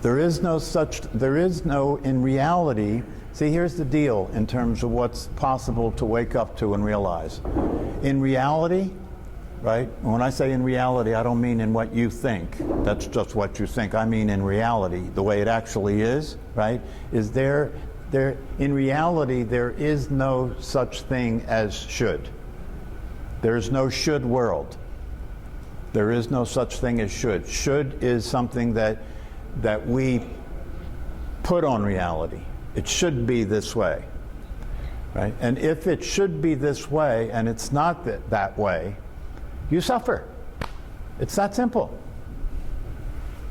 There is no, in reality, see, here's the deal in terms of what's possible to wake up to and realize. In reality, right, when I say in reality, I don't mean in what you think. That's just what you think. I mean in reality, the way it actually is, right, is in reality, there is no such thing as should. There is no should world. There is no such thing as should. Should is something that we put on reality. It should be this way, right? And if it should be this way and it's not that way, you suffer. It's that simple.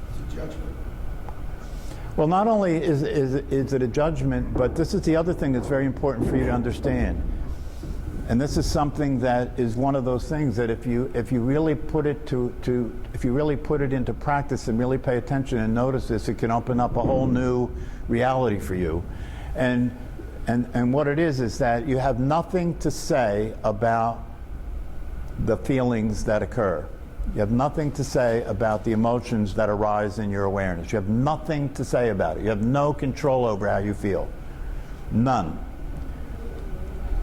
It's a judgment. Well, not only is it a judgment, but this is the other thing that's very important for you to understand. And this is something that is one of those things that if you really put it if you really put it into practice and really pay attention and notice this, it can open up a whole new reality for you. And what it is that you have nothing to say about the feelings that occur. You have nothing to say about the emotions that arise in your awareness. You have nothing to say about it. You have no control over how you feel. None.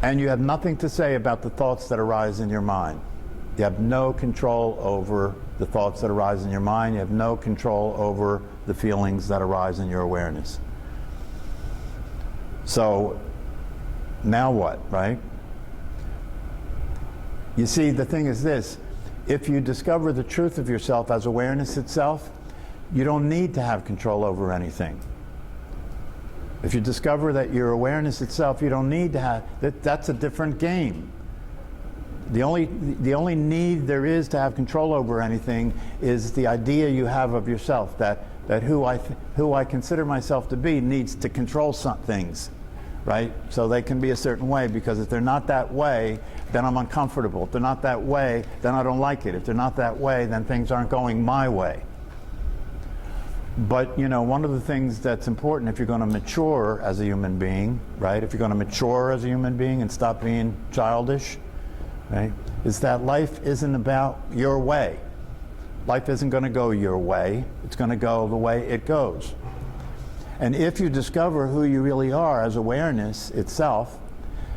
And you have nothing to say about the thoughts that arise in your mind. You have no control over the thoughts that arise in your mind. You have no control over the feelings that arise in your awareness. So, now what, right? You see, the thing is this. If you discover the truth of yourself as awareness itself, you don't need to have control over anything. If you discover that your awareness itself, you don't need to have, that's a different game. The only need there is to have control over anything is the idea you have of yourself, that who I consider myself to be needs to control some things, right? So they can be a certain way, because if they're not that way, then I'm uncomfortable. If they're not that way, then I don't like it. If they're not that way, then things aren't going my way. But, you know, one of the things that's important if you're going to mature as a human being, right, if you're going to mature as a human being and stop being childish, right, is that life isn't about your way. Life isn't going to go your way. It's going to go the way it goes. And if you discover who you really are as awareness itself,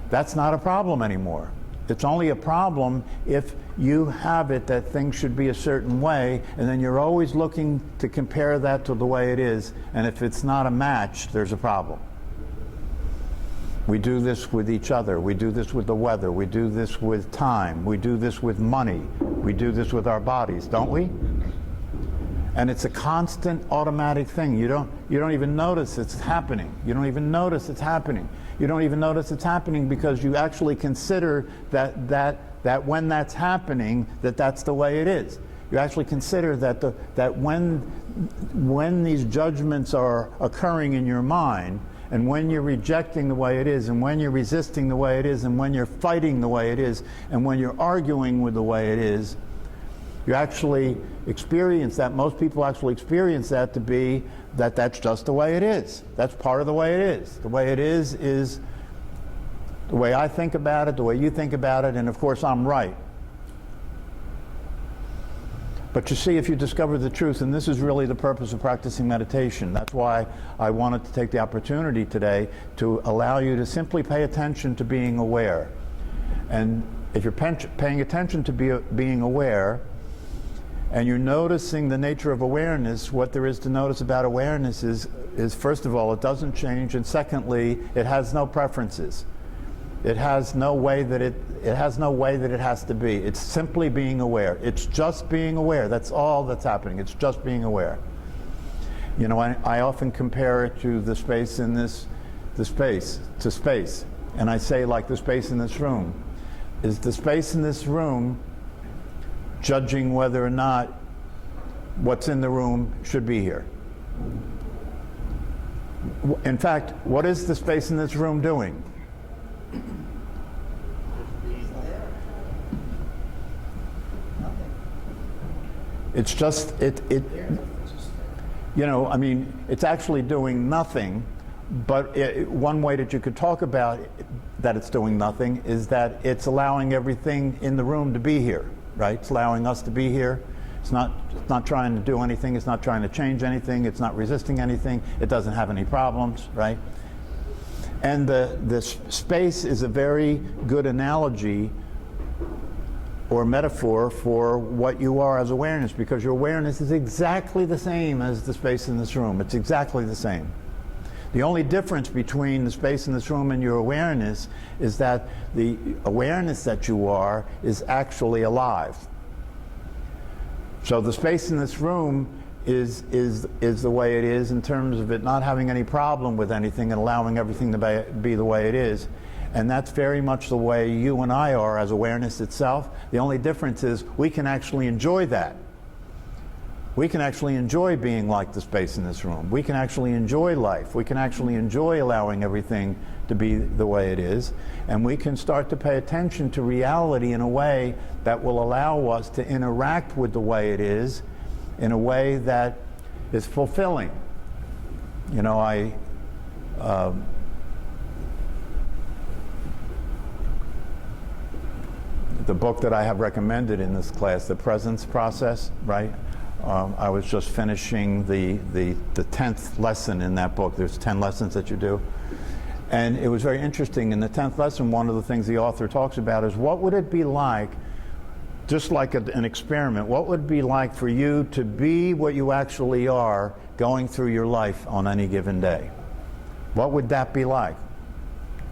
that's not a problem anymore. It's only a problem if you have it that things should be a certain way, and then you're always looking to compare that to the way it is, and if it's not a match, there's a problem. We do this with each other. We do this with the weather. We do this with time. We do this with money. We do this with our bodies, don't we? And it's a constant automatic thing. You don't even notice it's happening. You don't even notice it's happening. You don't even notice it's happening because you actually consider that when that's happening, that's the way it is. You actually consider that when these judgments are occurring in your mind, and when you're rejecting the way it is, and when you're resisting the way it is, and when you're fighting the way it is, and when you're arguing with the way it is, you actually experience that. Most people actually experience that to be that's just the way it is. That's part of the way it is. The way it is the way I think about it, the way you think about it, and of course I'm right. But you see, if you discover the truth, and this is really the purpose of practicing meditation, that's why I wanted to take the opportunity today to allow you to simply pay attention to being aware. And if you're paying attention to being aware, and you're noticing the nature of awareness, what there is to notice about awareness is first of all, it doesn't change, and secondly, it has no preferences. It has no way that it has to be. It's simply being aware. It's just being aware. That's all that's happening. It's just being aware. You know, I often compare it to the space in to space. And I say, like, the space in this room. Is the space in this room judging whether or not what's in the room should be here? In fact, what is the space in this room doing? It's just, you know, I mean, it's actually doing nothing, but one way that you could talk about that it's doing nothing is that it's allowing everything in the room to be here, right? It's allowing us to be here. It's not trying to do anything. It's not trying to change anything. It's not resisting anything. It doesn't have any problems, right? And the space is a very good analogy or metaphor for what you are as awareness, because your awareness is exactly the same as the space in this room. It's exactly the same. The only difference between the space in this room and your awareness is that the awareness that you are is actually alive. So the space in this room is the way it is in terms of it not having any problem with anything and allowing everything to be the way it is. And that's very much the way you and I are as awareness itself. The only difference is we can actually enjoy that. We can actually enjoy being like the space in this room. We can actually enjoy life. We can actually enjoy allowing everything to be the way it is. And we can start to pay attention to reality in a way that will allow us to interact with the way it is in a way that is fulfilling. You know, the book that I have recommended in this class, The Presence Process, right? I was just finishing the 10th lesson in that book. There's 10 lessons that you do. And it was very interesting. In the 10th lesson, one of the things the author talks about is what would it be like, just like an experiment, what would it be like for you to be what you actually are going through your life on any given day? What would that be like?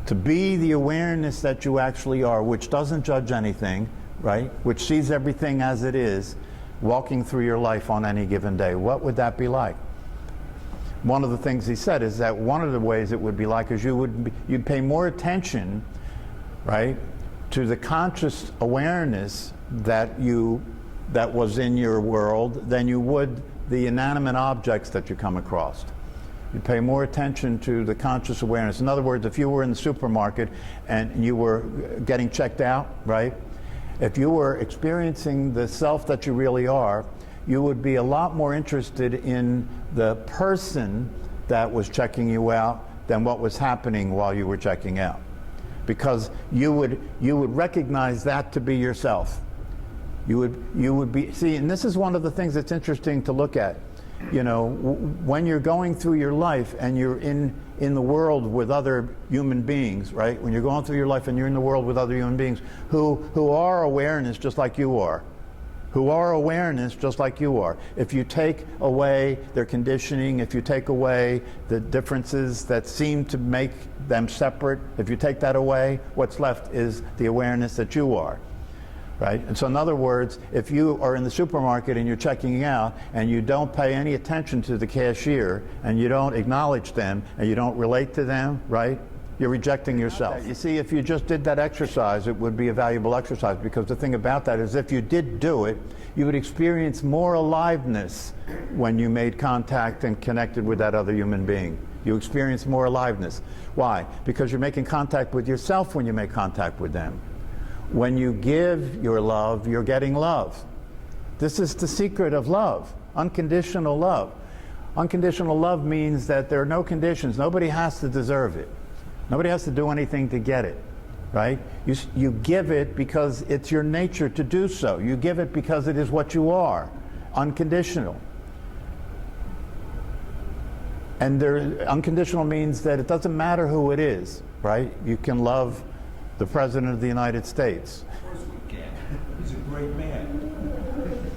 To be the awareness that you actually are, which doesn't judge anything, right? Which sees everything as it is, walking through your life on any given day. What would that be like? One of the things he said is that one of the ways it would be like is you'd pay more attention, right, to the conscious awareness that was in your world than you would the inanimate objects that you come across. You pay more attention to the conscious awareness. In other words, if you were in the supermarket and you were getting checked out, right? If you were experiencing the self that you really are, you would be a lot more interested in the person that was checking you out than what was happening while you were checking out. Because you would recognize that to be yourself. You would be, see, and this is one of the things that's interesting to look at. You know, when you're going through your life and you're in the world with other human beings, right? When you're going through your life and you're in the world with other human beings who are awareness just like you are, who are awareness just like you are. If you take away their conditioning, if you take away the differences that seem to make them separate, if you take that away, what's left is the awareness that you are. Right? And so in other words, if you are in the supermarket and you're checking out and you don't pay any attention to the cashier and you don't acknowledge them and you don't relate to them, right? You're rejecting yourself. You see, if you just did that exercise, it would be a valuable exercise, because the thing about that is if you did do it, you would experience more aliveness when you made contact and connected with that other human being. You experience more aliveness. Why? Because you're making contact with yourself when you make contact with them. When you give your love, you're getting love. This is the secret of love, unconditional love. Unconditional love means that there are no conditions. Nobody has to deserve it. Nobody has to do anything to get it, right? You give it because it's your nature to do so. You give it because it is what you are, unconditional. And unconditional means that it doesn't matter who it is, right? You can love the President of the United States. Of course we can. He's a great man.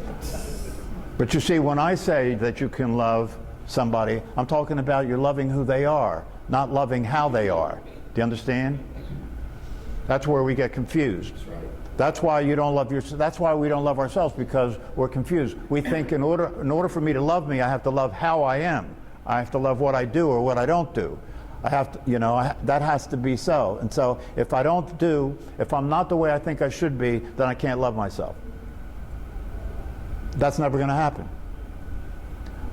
But you see, when I say that you can love somebody, I'm talking about you're loving who they are, not loving how they are. Do you understand? That's where we get confused. That's right. That's why you don't love yourself. That's why we don't love ourselves, because we're confused. We think in order for me to love me, I have to love how I am. I have to love what I do or what I don't do. I have to, that has to be so. And so if I'm not the way I think I should be, then I can't love myself. That's never going to happen.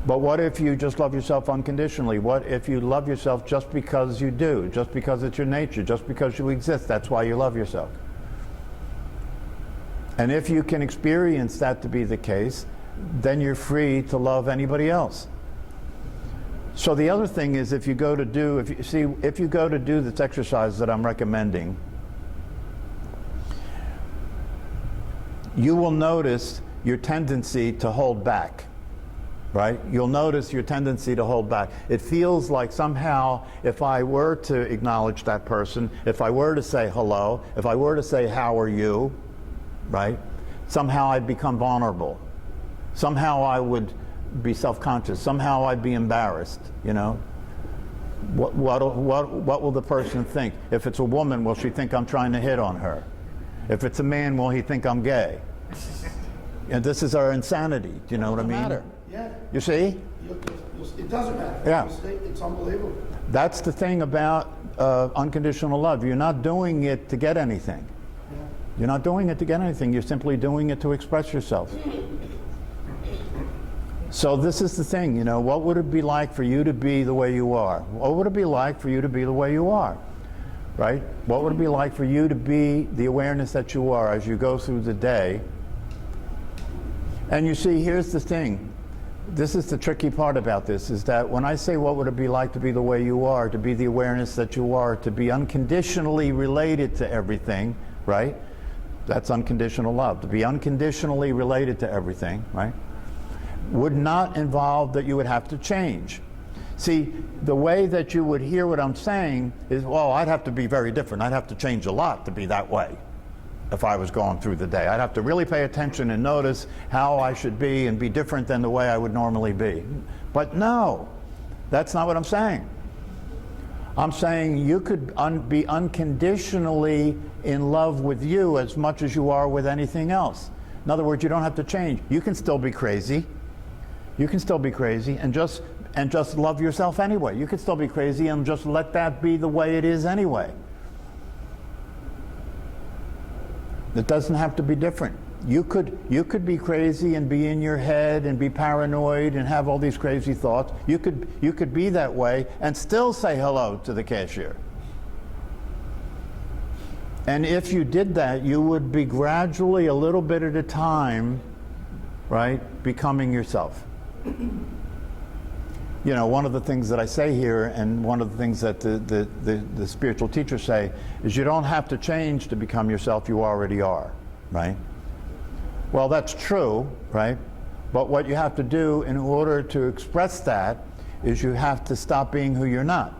But what if you just love yourself unconditionally? What if you love yourself just because you do, just because it's your nature, just because you exist? That's why you love yourself. And if you can experience that to be the case, then you're free to love anybody else. So the other thing is, if you go to do this exercise that I'm recommending, you will notice your tendency to hold back, right? You'll notice your tendency to hold back. It feels like somehow if I were to acknowledge that person, if I were to say hello, if I were to say how are you, right? Somehow I'd become vulnerable. Somehow I would be self-conscious. Somehow I'd be embarrassed, you know? What will the person think? If it's a woman, will she think I'm trying to hit on her? If it's a man, will he think I'm gay? And this is our insanity. Do you know what I mean? Matter. Yeah. You see? It doesn't matter. Yeah. It's unbelievable. That's the thing about unconditional love. You're not doing it to get anything. Yeah. You're not doing it to get anything. You're simply doing it to express yourself. So this is the thing, you know, what would it be like for you to be the way you are? What would it be like for you to be the way you are? Right? What would it be like for you to be the awareness that you are as you go through the day? And you see, here's the thing. This is the tricky part about this, is that when I say what would it be like to be the way you are, to be the awareness that you are, to be unconditionally related to everything, right? That's unconditional love. To be unconditionally related to everything, right? Would not involve that you would have to change. See, the way that you would hear what I'm saying is, well, I'd have to be very different. I'd have to change a lot to be that way if I was going through the day. I'd have to really pay attention and notice how I should be and be different than the way I would normally be. But no, that's not what I'm saying. I'm saying you could be unconditionally in love with you as much as you are with anything else. In other words, you don't have to change. You can still be crazy. You can still be crazy and just love yourself anyway. You can still be crazy and just let that be the way it is anyway. It doesn't have to be different. You could be crazy and be in your head and be paranoid and have all these crazy thoughts. You could be that way and still say hello to the cashier. And if you did that, you would be gradually, a little bit at a time, right, becoming yourself. You know, one of the things that I say here, and one of the things that the spiritual teachers say, is you don't have to change to become yourself, you already are, right? Well, that's true, right? But what you have to do in order to express that is you have to stop being who you're not.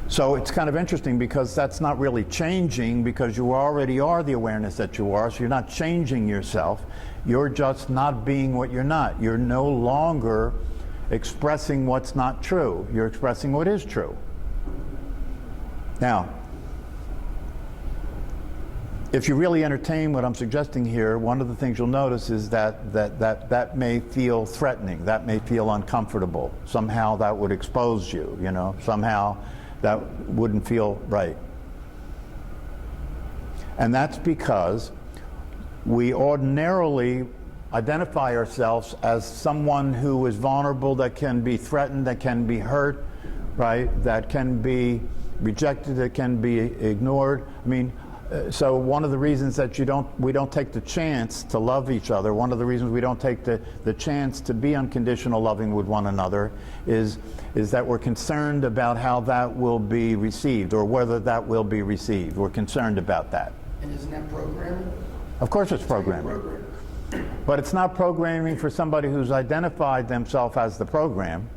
So it's kind of interesting because that's not really changing, because you already are the awareness that you are, so you're not changing yourself. You're just not being what you're not. You're no longer expressing what's not true. You're expressing what is true. Now, if you really entertain what I'm suggesting here, one of the things you'll notice is that may feel threatening. That may feel uncomfortable. Somehow that would expose you, you know. Somehow that wouldn't feel right. And that's because we ordinarily identify ourselves as someone who is vulnerable, that can be threatened, that can be hurt, right? That can be rejected, that can be ignored. I mean, so one of the reasons that we don't take the chance to love each other, one of the reasons we don't take the chance to be unconditional loving with one another is that we're concerned about how that will be received, or whether that will be received. We're concerned about that. And isn't that programming? Of course it's programming. But it's not programming for somebody who's identified themselves as the program,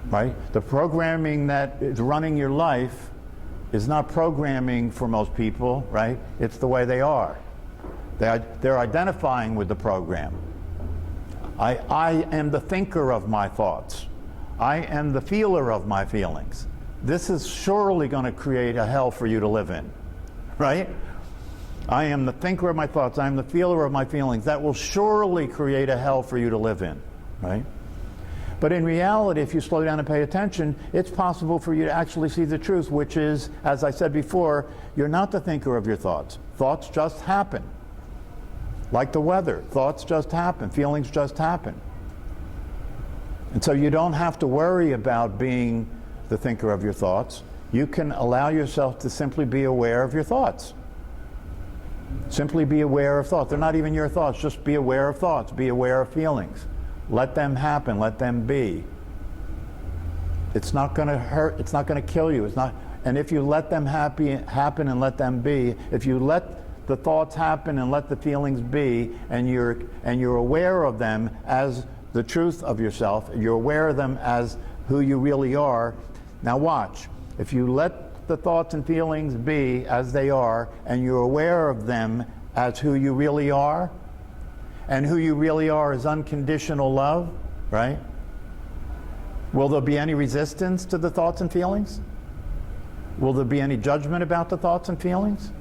right? The programming that is running your life is not programming for most people, right? It's the way they are. They're identifying with the program. I am the thinker of my thoughts. I am the feeler of my feelings. This is surely going to create a hell for you to live in, right? I am the thinker of my thoughts. I am the feeler of my feelings. That will surely create a hell for you to live in, right? But in reality, if you slow down and pay attention, it's possible for you to actually see the truth, which is, as I said before, you're not the thinker of your thoughts. Thoughts just happen. Like the weather, thoughts just happen, feelings just happen. And so you don't have to worry about being the thinker of your thoughts. You can allow yourself to simply be aware of your thoughts. Simply be aware of thoughts. They're not even your thoughts. Just be aware of thoughts. Be aware of feelings. Let them happen. Let them be. It's not going to hurt. It's not going to kill you. It's not. And if you let them happen and let them be, if you let the thoughts happen and let the feelings be, and you're aware of them as the truth of yourself, you're aware of them as who you really are. Now watch, if you let the thoughts and feelings be as they are, and you're aware of them as who you really are, and who you really are is unconditional love, right? Will there be any resistance to the thoughts and feelings? Will there be any judgment about the thoughts and feelings?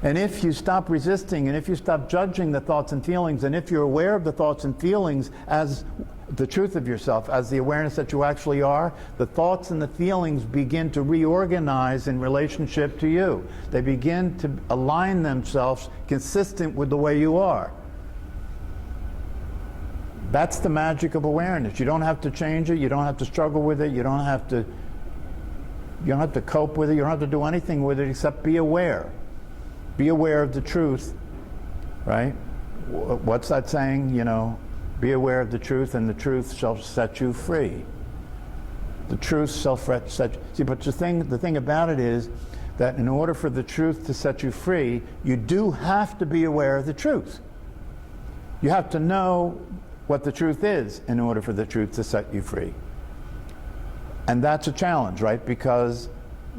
And if you stop resisting, and if you stop judging the thoughts and feelings, and if you're aware of the thoughts and feelings as the truth of yourself, as the awareness that you actually are, the thoughts and the feelings begin to reorganize in relationship to you. They begin to align themselves consistent with the way you are. That's the magic of awareness. You don't have to change it, you don't have to struggle with it, you don't have to cope with it, you don't have to do anything with it except be aware. Be aware of the truth, right? What's that saying? You know, be aware of the truth, and the truth shall set you free. The truth shall set you. See, but the thing about it is that in order for the truth to set you free, you do have to be aware of the truth. You have to know what the truth is in order for the truth to set you free. And that's a challenge, right? Because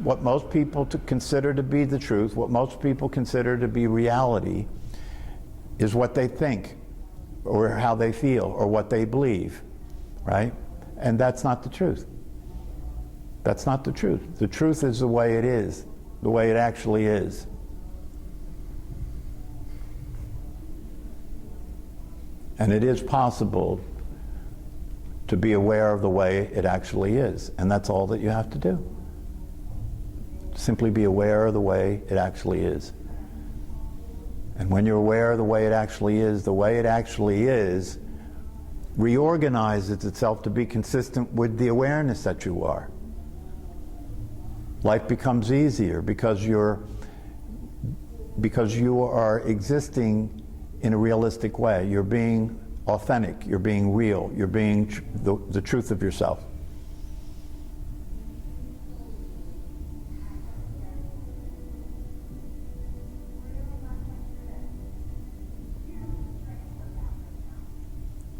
what most people consider to be the truth, what most people consider to be reality, is what they think, or how they feel, or what they believe, right? And that's not the truth. That's not the truth. The truth is the way it is, the way it actually is. And it is possible to be aware of the way it actually is, and that's all that you have to do. Simply be aware of the way it actually is. And when you're aware of the way it actually is, the way it actually is reorganizes itself to be consistent with the awareness that you are. Life becomes easier because you are existing in a realistic way. You're being authentic, you're being real, you're being the truth of yourself.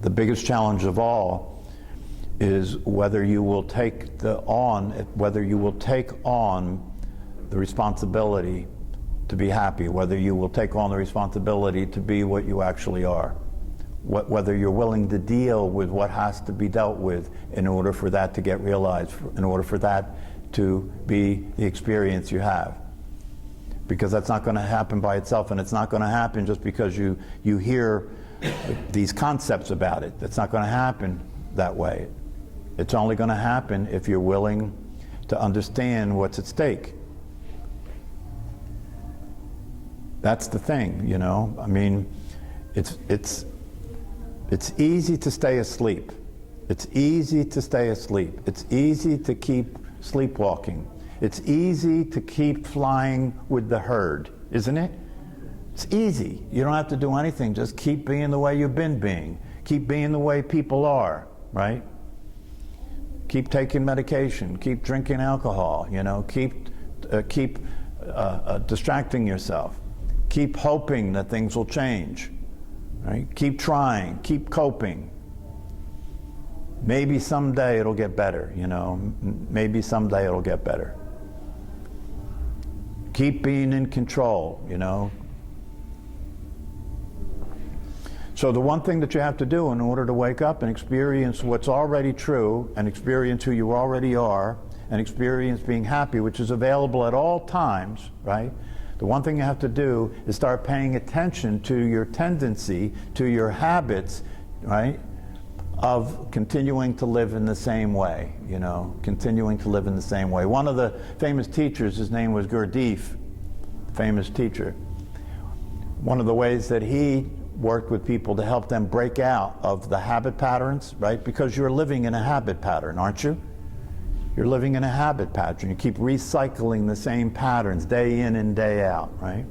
The biggest challenge of all is whether you will take on the responsibility to be happy, whether you will take on the responsibility to be what you actually are, whether you're willing to deal with what has to be dealt with in order for that to get realized, in order for that to be the experience you have. Because that's not going to happen by itself, and it's not going to happen just because you hear these concepts about it. That's not going to happen that way. It's only going to happen if you're willing to understand what's at stake. That's the thing, you know. I mean, it's easy to stay asleep. It's easy to stay asleep. It's easy to keep sleepwalking. It's easy to keep flying with the herd, isn't it? It's easy. You don't have to do anything. Just keep being the way you've been being. Keep being the way people are, right? Keep taking medication. Keep drinking alcohol. You know, keep distracting yourself. Keep hoping that things will change, right? Keep trying. Keep coping. Maybe someday it'll get better. You know, maybe someday it'll get better. Keep being in control. You know. So the one thing that you have to do in order to wake up and experience what's already true, and experience who you already are, and experience being happy, which is available at all times, right? The one thing you have to do is start paying attention to your tendency, to your habits, right, of continuing to live in the same way, you know, continuing to live in the same way. One of the famous teachers, his name was Gurdjieff, famous teacher. One of the ways that he worked with people to help them break out of the habit patterns, right? Because you're living in a habit pattern, aren't you? You're living in a habit pattern. You keep recycling the same patterns day in and day out, right?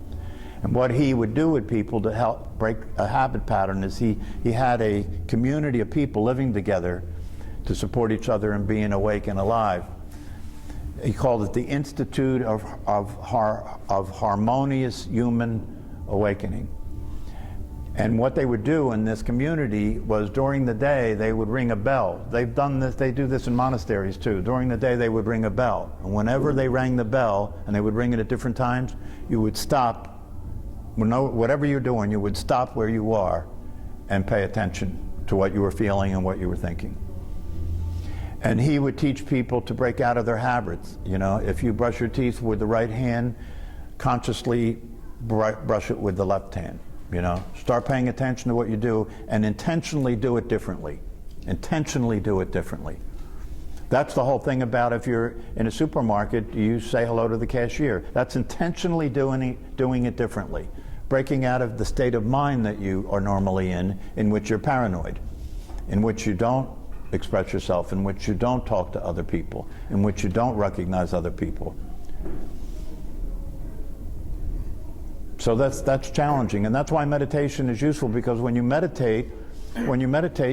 And what he would do with people to help break a habit pattern is he had a community of people living together to support each other and being awake and alive. He called it the Institute of Harmonious Human Awakening. And what they would do in this community was during the day they would ring a bell. They've done this, they do this in monasteries too. During the day they would ring a bell. And whenever they rang the bell, and they would ring it at different times, you would stop, whatever you're doing, you would stop where you are and pay attention to what you were feeling and what you were thinking. And he would teach people to break out of their habits. You know, if you brush your teeth with the right hand, consciously brush it with the left hand. You know, start paying attention to what you do and intentionally do it differently. Intentionally do it differently. That's the whole thing about if you're in a supermarket, you say hello to the cashier. That's intentionally doing it differently. Breaking out of the state of mind that you are normally in which you're paranoid, in which you don't express yourself, in which you don't talk to other people, in which you don't recognize other people. So that's challenging, and that's why meditation is useful, because when you meditate,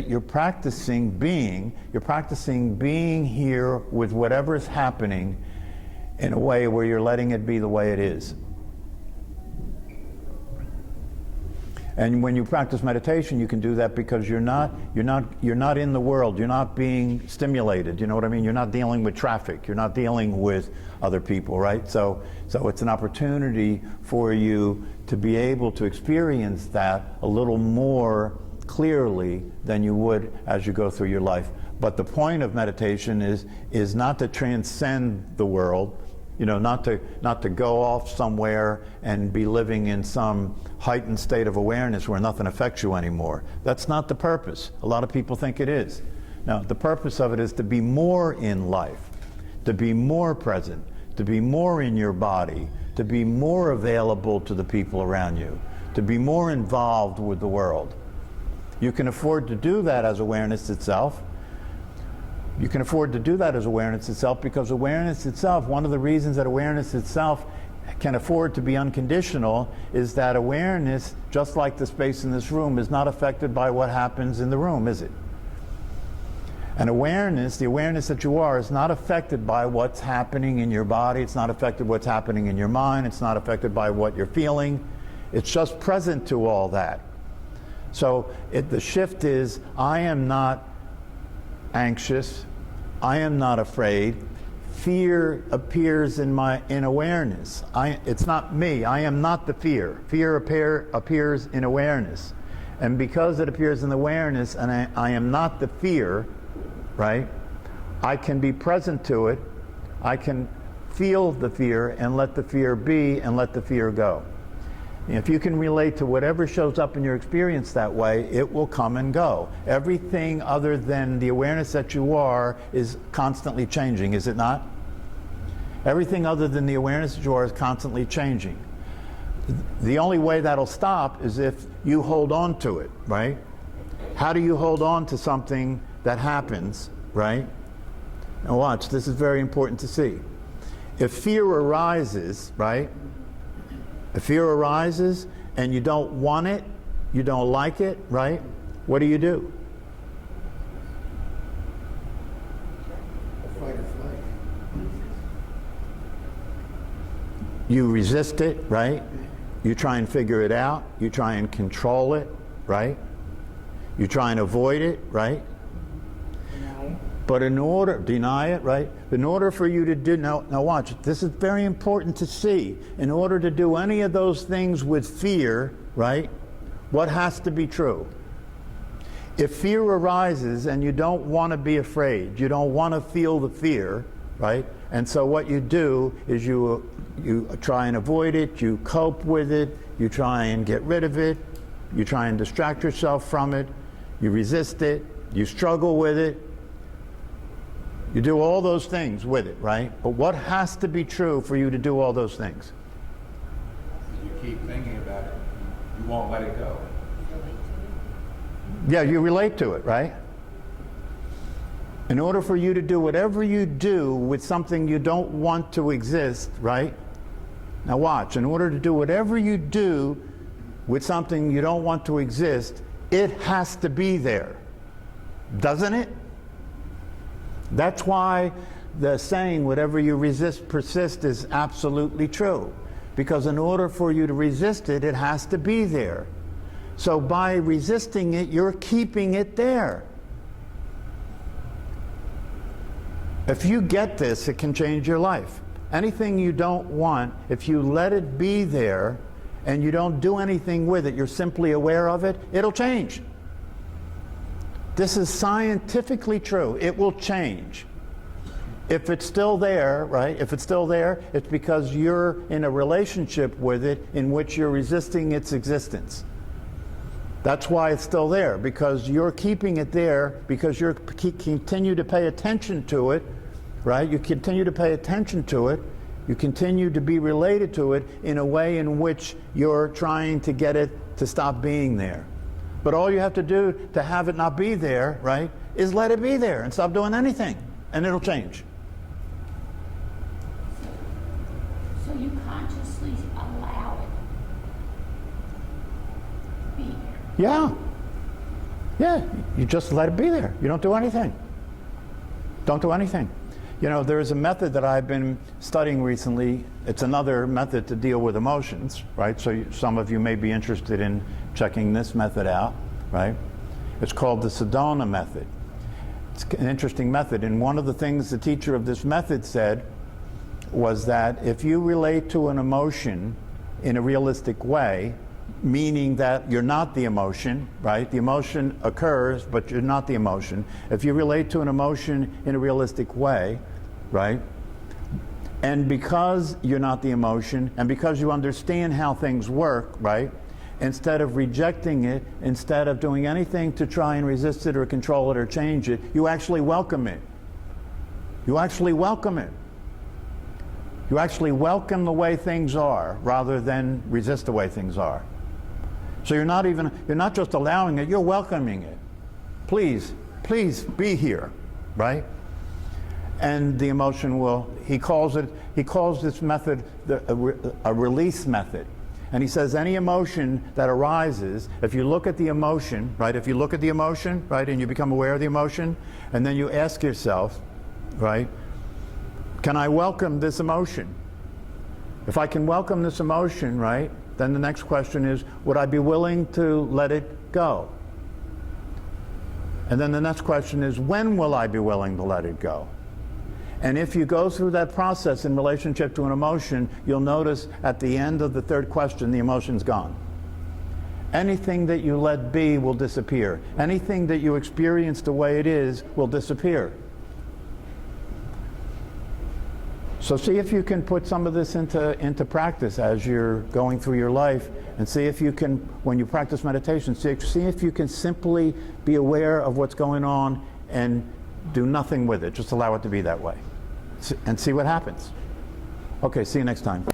you're practicing being here with whatever is happening in a way where you're letting it be the way it is. And when you practice meditation, you can do that because you're not in the world. You're not being stimulated. You know what I mean? You're not dealing with traffic. You're not dealing with other people, right? So it's an opportunity for you to be able to experience that a little more clearly than you would as you go through your life. But the point of meditation is not to transcend the world. You know, not to go off somewhere and be living in some heightened state of awareness where nothing affects you anymore. That's not the purpose. A lot of people think it is. Now, the purpose of it is to be more in life, to be more present, to be more in your body, to be more available to the people around you, to be more involved with the world. You can afford to do that as awareness itself. You can afford to do that as awareness itself because awareness itself, one of the reasons that awareness itself can afford to be unconditional is that awareness, just like the space in this room, is not affected by what happens in the room, is it? And awareness, the awareness that you are, is not affected by what's happening in your body. It's not affected by what's happening in your mind. It's not affected by what you're feeling. It's just present to all that. So the shift is, I am not anxious, I am not afraid. Fear appears in awareness. It's not me. I am not the fear. Fear appears in awareness, and because it appears in awareness, and I am not the fear, right? I can be present to it. I can feel the fear and let the fear be and let the fear go. If you can relate to whatever shows up in your experience that way, it will come and go. Everything other than the awareness that you are is constantly changing, is it not? Everything other than the awareness that you are is constantly changing. The only way that'll stop is if you hold on to it, right? How do you hold on to something that happens, right? Now watch, this is very important to see. If fear arises, right? If fear arises and you don't want it, you don't like it, right? What do? Fight or flight. You resist it, right? You try and figure it out. You try and control it, right? You try and avoid it, right? But deny it, right? In order for you to do, now watch, this is very important to see. In order to do any of those things with fear, right, what has to be true? If fear arises and you don't want to be afraid, you don't want to feel the fear, right? And so what you do is you try and avoid it, you cope with it, you try and get rid of it, you try and distract yourself from it, you resist it, you struggle with it. You do all those things with it, right? But what has to be true for you to do all those things? You keep thinking about it. You won't let it go. Yeah, you relate to it, right? In order for you to do whatever you do with something you don't want to exist, right? Now watch, in order to do whatever you do with something you don't want to exist, it has to be there. Doesn't it? That's why the saying, whatever you resist persists, is absolutely true. Because in order for you to resist it, it has to be there. So by resisting it, you're keeping it there. If you get this, it can change your life. Anything you don't want, if you let it be there and you don't do anything with it, you're simply aware of it, it'll change. This is scientifically true. It will change. If it's still there, right? If it's still there, it's because you're in a relationship with it in which you're resisting its existence. That's why it's still there, because you're keeping it there, because you continue to pay attention to it, right? You continue to pay attention to it. You continue to be related to it in a way in which you're trying to get it to stop being there. But all you have to do to have it not be there, right, is let it be there and stop doing anything, and it'll change. So you consciously allow it to be there. Yeah. Yeah, you just let it be there. You don't do anything. Don't do anything. You know, there's a method that I've been studying recently. It's another method to deal with emotions, right? So some of you may be interested in checking this method out, right? It's called the Sedona method. It's an interesting method. And one of the things the teacher of this method said was that if you relate to an emotion in a realistic way, meaning that you're not the emotion, right? The emotion occurs, but you're not the emotion. If you relate to an emotion in a realistic way, right? And because you're not the emotion, and because you understand how things work, right? Instead of rejecting it, instead of doing anything to try and resist it or control it or change it, you actually welcome it. You actually welcome it. You actually welcome the way things are rather than resist the way things are. So you're not just allowing it, you're welcoming it. Please, please be here, right? And the emotion will, he calls this method a release method. And he says any emotion that arises, if you look at the emotion, right, if you look at the emotion, right, and you become aware of the emotion, and then you ask yourself, right, can I welcome this emotion? If I can welcome this emotion, right, then the next question is, would I be willing to let it go? And then the next question is, when will I be willing to let it go? And if you go through that process in relationship to an emotion, you'll notice at the end of the third question, the emotion's gone. Anything that you let be will disappear. Anything that you experience the way it is will disappear. So see if you can put some of this into practice as you're going through your life, and see if you can, when you practice meditation, see if you can simply be aware of what's going on and do nothing with it. Just allow it to be that way. And see what happens. Okay, see you next time.